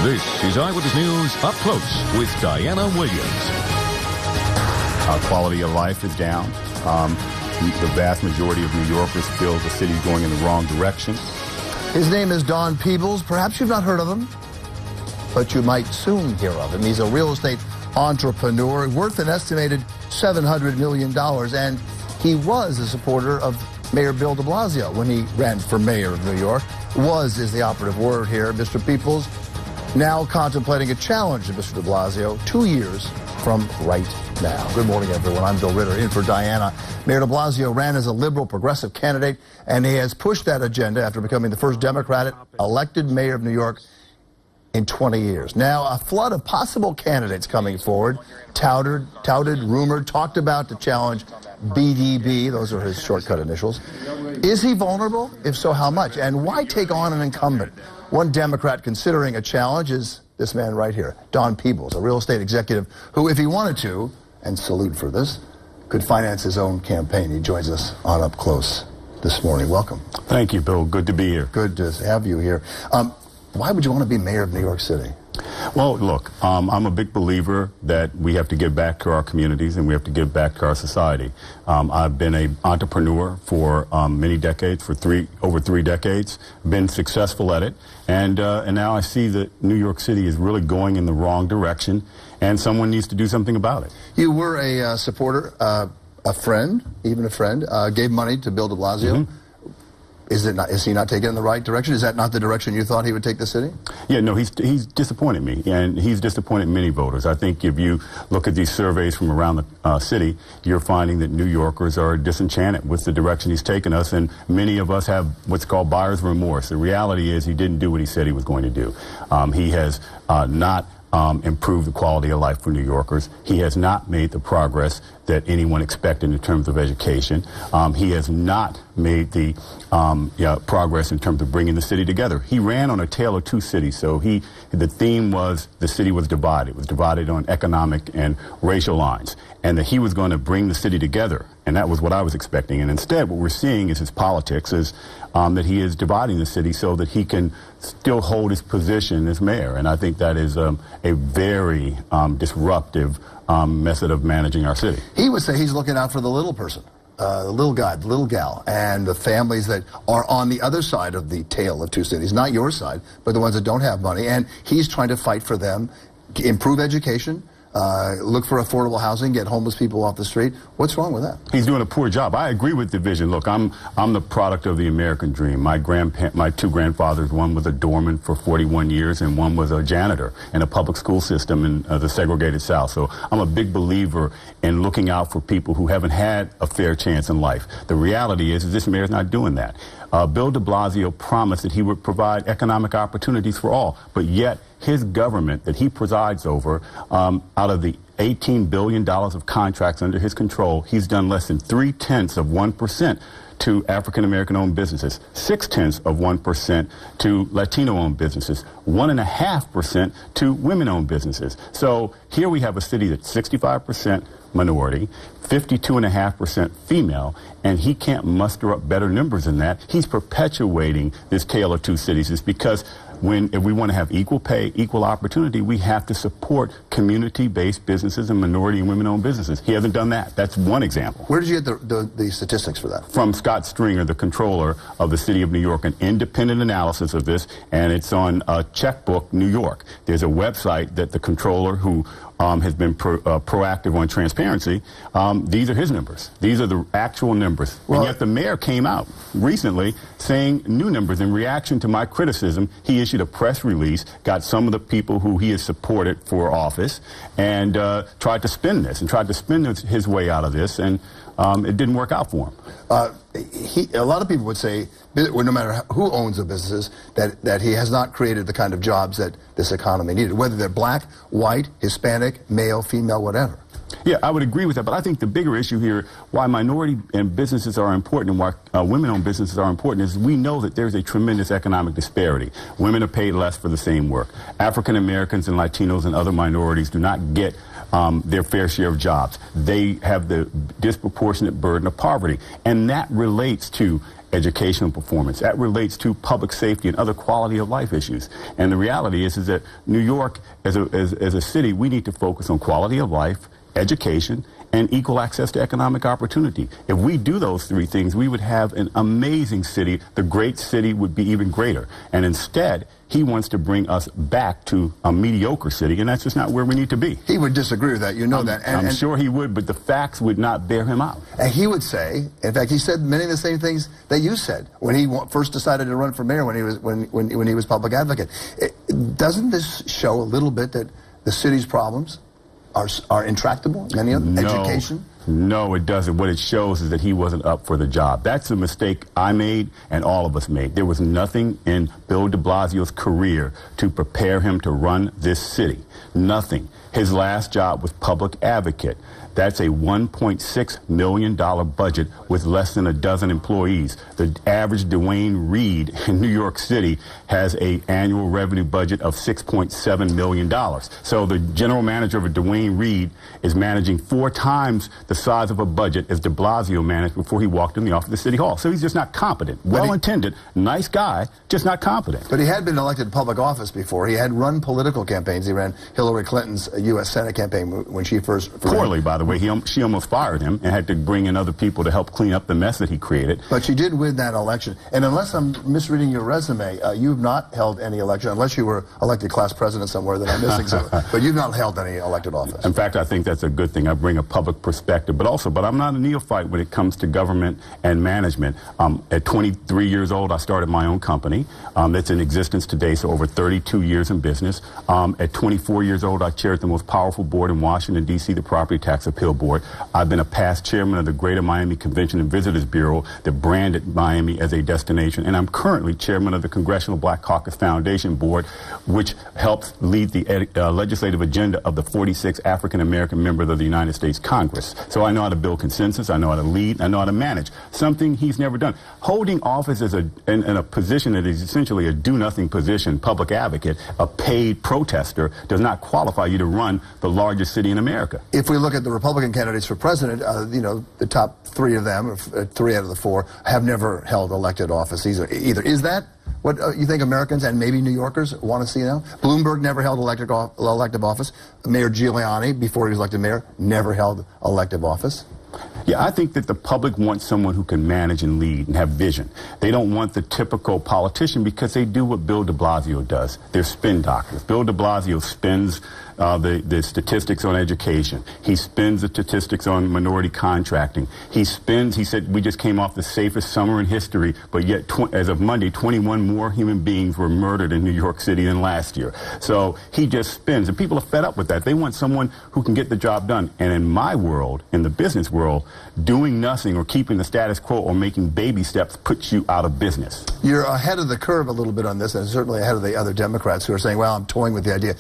This is Eyewitness News Up Close with Diana Williams. Our quality of life is down. The vast majority of New Yorkers feel the city's going in the wrong direction. His name is Don Peebles. Perhaps you've not heard of him, but you might soon hear of him. He's a real estate entrepreneur worth an estimated $700 million, and he was a supporter of Mayor Bill de Blasio when he ran for mayor of New York. Was is the operative word here. Mr. Peebles now contemplating a challenge to Mr. de Blasio 2 years from right now. Good morning, everyone. I'm Bill Ritter, in for Diana. Mayor de Blasio ran as a liberal progressive candidate, and he has pushed that agenda after becoming the first Democratic elected mayor of New York in 20 years. Now, a flood of possible candidates coming forward, touted, rumored, talked about to challenge BDB. Those are his shortcut initials. Is he vulnerable? If so, how much? And why take on an incumbent? One Democrat considering a challenge is this man right here, Don Peebles, a real estate executive who, if he wanted to, and salute for this, could finance his own campaign. He joins us on Up Close this morning. Welcome. Thank you, Bill. Good to be here. Good to have you here. Why would you want to be mayor of New York City? Well, look, I'm a big believer that we have to give back to our communities and we have to give back to our society. I've been an entrepreneur for many decades, for over three decades, been successful at it, and now I see that New York City is really going in the wrong direction, and someone needs to do something about it. You were a supporter, a friend, gave money to Bill de Blasio. Mm-hmm. Is he not taking in the right direction? Is that not the direction you thought he would take the city? Yeah, no, he's disappointed me, and he's disappointed many voters. I think if you look at these surveys from around the city, you're finding that New Yorkers are disenchanted with the direction he's taken us, and many of us have what's called buyer's remorse. The reality is he didn't do what he said he was going to do. He has not improved the quality of life for New Yorkers. He has not made the progress that anyone expected in terms of education. He has not made the progress in terms of bringing the city together. He ran on a tale of two cities, so the theme was the city was divided. It was divided on economic and racial lines, and that he was going to bring the city together, and that was what I was expecting. And instead, what we're seeing is his politics is that he is dividing the city so that he can still hold his position as mayor, and I think that is a very disruptive method of managing our city. He would say he's looking out for the little person, the little guy, the little gal, and the families that are on the other side of the tale of two cities, not your side, but the ones that don't have money, and he's trying to fight for them, improve education, look for affordable housing, get homeless people off the street. What's wrong with that? He's doing a poor job. I agree with the vision. Look, I'm the product of the American dream. My two grandfathers, one was a doorman for 41 years and one was a janitor in a public school system in the segregated South. So I'm a big believer in looking out for people who haven't had a fair chance in life. The reality is this mayor's not doing that. Bill de Blasio promised that he would provide economic opportunities for all, but yet his government that he presides over, out of the $18 billion of contracts under his control, he's done less than 0.3% to African-American owned businesses, 0.6% to Latino-owned businesses, 1.5% to women-owned businesses. So here we have a city that's 65% minority, 52.5% female, and he can't muster up better numbers than that. He's perpetuating this tale of two cities. It's because if we want to have equal pay, equal opportunity, we have to support community-based businesses and minority and women-owned businesses. He hasn't done that. That's one example. Where did you get the statistics for that? From Scott Stringer, the controller of the city of New York, an independent analysis of this, and it's on Checkbook New York. There's a website that the controller, who has been proactive on transparency, these are his numbers. These are the actual numbers. Well, and yet the mayor came out recently saying new numbers. In reaction to my criticism, he issued a press release, got some of the people who he has supported for office, and tried to spin his way out of this, and it didn't work out for him. A lot of people would say, no matter who owns the businesses, that he has not created the kind of jobs that this economy needed, whether they're black, white, Hispanic, male, female, whatever. Yeah, I would agree with that, but I think the bigger issue here, why minority and businesses are important and why women-owned businesses are important, is we know that there's a tremendous economic disparity. Women are paid less for the same work. African Americans and Latinos and other minorities do not get their fair share of jobs. They have the disproportionate burden of poverty, and that relates to educational performance. That relates to public safety and other quality of life issues. And the reality is that New York, as a city, we need to focus on quality of life, education, and equal access to economic opportunity. If we do those three things, we would have an amazing city. The great city would be even greater. And instead, he wants to bring us back to a mediocre city, and that's just not where we need to be. He would disagree with that, you know that. I'm sure he would, but the facts would not bear him out. And he would say, in fact, he said many of the same things that you said when he first decided to run for mayor, when he was public advocate. Doesn't this show a little bit that the city's problems are intractable? Many of them? Education? No, it doesn't. What it shows is that he wasn't up for the job. That's a mistake I made and all of us made. There was nothing in Bill de Blasio's career to prepare him to run this city. Nothing. His last job was public advocate. That's a $1.6 million budget with less than a dozen employees. The average Dwayne Reed in New York City has an annual revenue budget of $6.7 million. So the general manager of a Dwayne Reed is managing 4 times the size of a budget as de Blasio managed before he walked in the office of the City Hall. So he's just not competent. Well-intended, nice guy, just not competent. But he had been elected to public office before. He had run political campaigns. He ran Hillary Clinton's U.S. Senate campaign when she first... Poorly, by the way. She almost fired him and had to bring in other people to help clean up the mess that he created. But she did win that election. And unless I'm misreading your resume, you've not held any election, unless you were elected class president somewhere that I'm missing. But you've not held any elected office. In fact, I think that's a good thing. I bring a public perspective. But I'm not a neophyte when it comes to government and management. At 23 years old, I started my own company that's in existence today, so over 32 years in business. At 24 years old, I chaired the most powerful board in Washington, D.C., the Property Tax Appeal Board. I've been a past chairman of the Greater Miami Convention and Visitors Bureau that branded Miami as a destination, and I'm currently chairman of the Congressional Black Caucus Foundation Board, which helps lead the legislative agenda of the 46 African-American members of the United States Congress. So I know how to build consensus, I know how to lead, I know how to manage, something he's never done. Holding office as in a position that is essentially a do-nothing position, public advocate, a paid protester, does not qualify you to run the largest city in America. If we look at the Republican candidates for president, you know, the top 3 of them, or 3 out of the 4, have never held elected office either. Is that what you think Americans and maybe New Yorkers want to see now? Bloomberg never held elective office. Mayor Giuliani, before he was elected mayor, never held elective office. Yeah, I think that the public wants someone who can manage and lead and have vision. They don't want the typical politician because they do what Bill de Blasio does. They're spin doctors. Bill de Blasio spins the statistics on education. He spins the statistics on minority contracting. He said we just came off the safest summer in history, but yet as of Monday, 21 more human beings were murdered in New York City than last year. So he just spins, and people are fed up with that. They want someone who can get the job done. And in my world, in the business world, doing nothing or keeping the status quo or making baby steps puts you out of business. You're ahead of the curve a little bit on this, and certainly ahead of the other Democrats who are saying, well, I'm toying with the idea.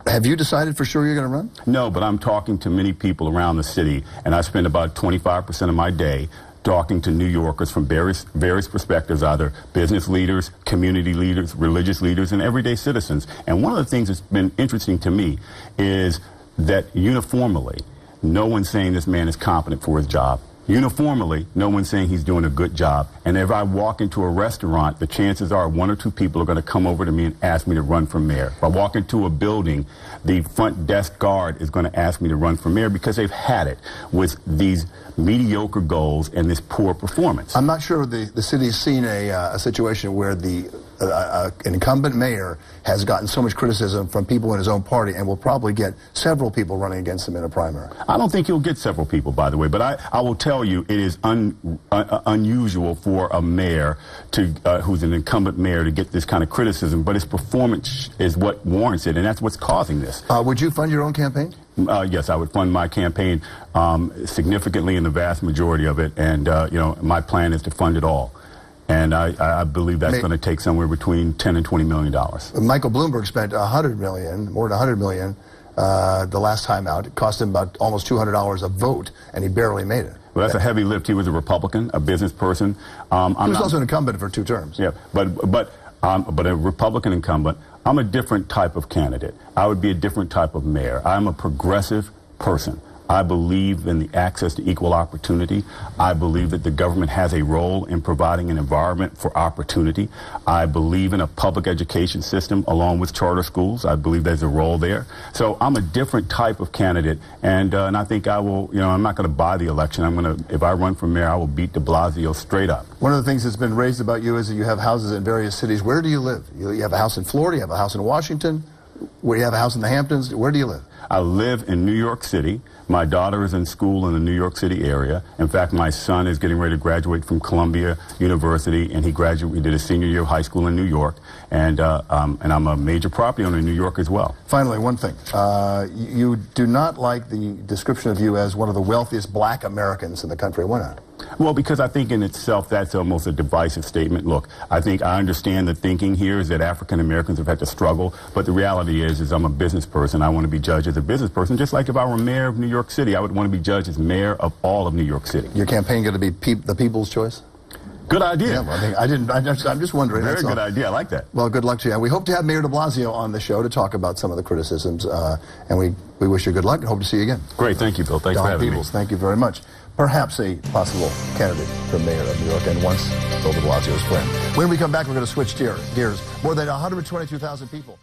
Have you decided for sure you're going to run? No, but I'm talking to many people around the city, and I spend about 25% of my day talking to New Yorkers from various perspectives, either business leaders, community leaders, religious leaders, and everyday citizens. And one of the things that's been interesting to me is that uniformly, no one's saying this man is competent for his job. Uniformly, no one's saying he's doing a good job. And if I walk into a restaurant, the chances are 1 or 2 people are going to come over to me and ask me to run for mayor. If I walk into a building, the front desk guard is going to ask me to run for mayor because they've had it with these mediocre goals and this poor performance. I'm not sure the city's seen a situation where an incumbent mayor has gotten so much criticism from people in his own party and will probably get several people running against him in a primary. I don't think he'll get several people, by the way, but I will tell you it is unusual for a mayor who's an incumbent mayor to get this kind of criticism, but his performance is what warrants it, and that's what's causing this. Would you fund your own campaign? Yes, I would fund my campaign significantly in the vast majority of it, and you know, my plan is to fund it all. And I believe that's going to take somewhere between $10 and $20 million. Michael Bloomberg spent $100 million, more than $100 million, the last time out. It cost him about almost $200 a vote, and he barely made it. Well, that's a heavy lift. He was a Republican, a business person. He was also an incumbent for 2 terms. Yeah, but a Republican incumbent. I'm a different type of candidate. I would be a different type of mayor. I'm a progressive person. I believe in the access to equal opportunity. I believe that the government has a role in providing an environment for opportunity. I believe in a public education system along with charter schools. I believe there's a role there. So I'm a different type of candidate, and I think I will, I'm not going to buy the election. If I run for mayor, I will beat de Blasio straight up. One of the things that's been raised about you is that you have houses in various cities. Where do you live? You have a house in Florida, you have a house in Washington, where you have a house in the Hamptons. Where do you live? I live in New York City. My daughter is in school in the New York City area. In fact, my son is getting ready to graduate from Columbia University, and he did his senior year of high school in New York. And I'm a major property owner in New York as well. Finally, one thing. You do not like the description of you as one of the wealthiest black Americans in the country. Why not? Well, because I think in itself that's almost a divisive statement. Look, I understand the thinking here is that African Americans have had to struggle, but the reality is I'm a business person. I want to be judged as a business person, just like if I were mayor of New York City, I would want to be judged as mayor of all of New York City. Your campaign going to be the People's Choice? Good idea. Yeah, I'm just wondering. Very good idea. I like that. Well, good luck to you. And we hope to have Mayor de Blasio on the show to talk about some of the criticisms. And we wish you good luck and hope to see you again. Great. Thank you, Bill. Thanks for having Peebles, me. thank you very much. Perhaps a possible candidate for mayor of New York and once Bill de Blasio's friend. When we come back, we're going to switch gears. More than 122,000 people.